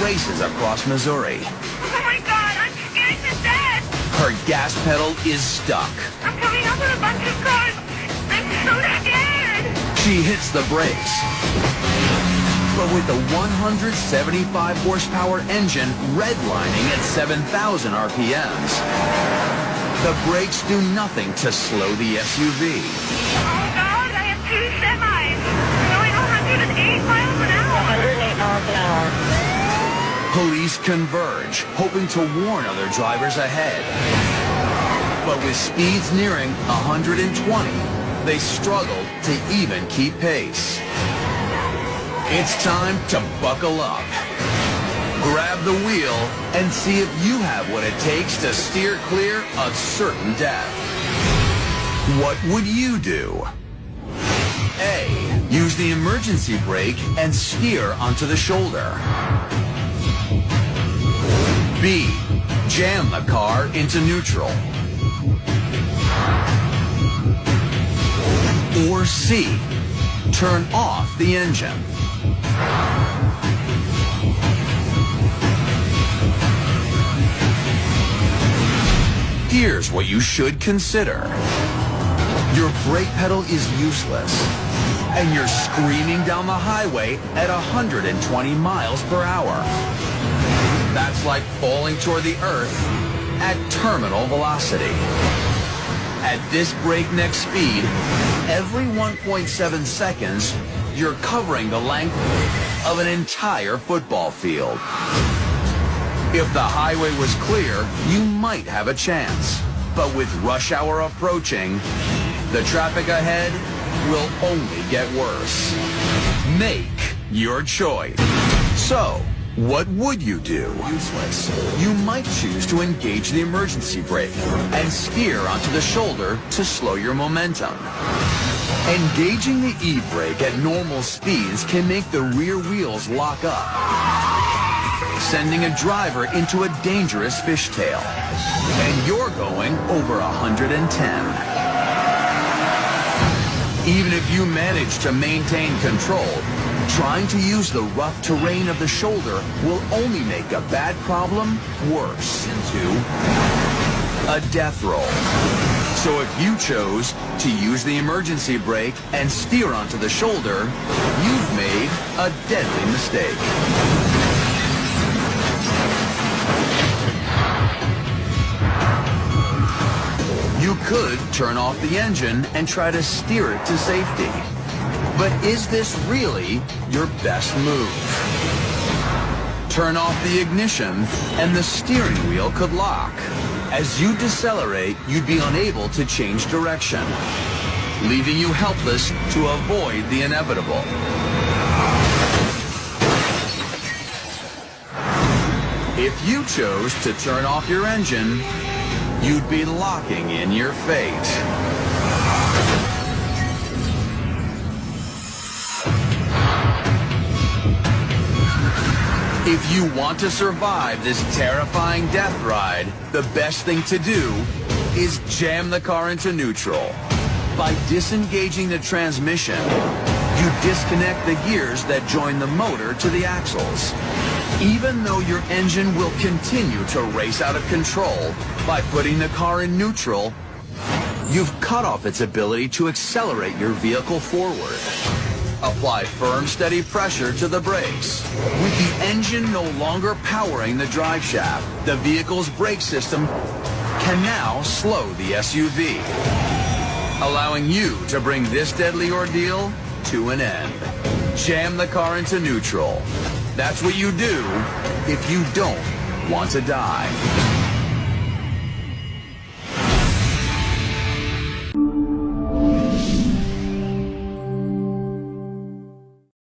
races across Missouri. Oh my God, I'm scared to death! Her gas pedal is stuck. I'm coming up with a bunch of cars. I'm so scared! She hits the brakes. But with the 175 horsepower engine redlining at 7,000 RPMs, the brakes do nothing to slow the SUV. Oh God, I have two semis going 108 miles an hour. 108 miles an hour. Police converge, hoping to warn other drivers ahead. But with speeds nearing 120, they struggle to even keep pace. It's time to buckle up. Grab the wheel and see if you have what it takes to steer clear of certain death. What would you do? A. Use the emergency brake and steer onto the shoulder. B. Jam the car into neutral. Or C. Turn off the engine. Here's what you should consider. Your brake pedal is useless, and you're screaming down the highway at 120 miles per hour. That's like falling toward the earth at terminal velocity. At this breakneck speed, every 1.7 seconds, you're covering the length of an entire football field. If the highway was clear, you might have a chance. But with rush hour approaching, the traffic ahead will only get worse. Make your choice. So, what would you do? Useless. You might choose to engage the emergency brake and steer onto the shoulder to slow your momentum. Engaging the e-brake at normal speeds can make the rear wheels lock up, sending a driver into a dangerous fishtail. And you're going over 110. Even if you manage to maintain control, trying to use the rough terrain of the shoulder will only make a bad problem worse into a death roll. So if you chose to use the emergency brake and steer onto the shoulder, you've made a deadly mistake. You could turn off the engine and try to steer it to safety. But is this really your best move? Turn off the ignition and the steering wheel could lock. As you decelerate, you'd be unable to change direction, leaving you helpless to avoid the inevitable. If you chose to turn off your engine, you'd be locking in your fate. If you want to survive this terrifying death ride, the best thing to do is jam the car into neutral. By disengaging the transmission, you disconnect the gears that join the motor to the axles. Even though your engine will continue to race out of control, by putting the car in neutral, you've cut off its ability to accelerate your vehicle forward. Apply firm, steady pressure to the brakes. With the engine no longer powering the drive shaft, the vehicle's brake system can now slow the SUV, allowing you to bring this deadly ordeal to an end. Jam the car into neutral. That's what you do if you don't want to die.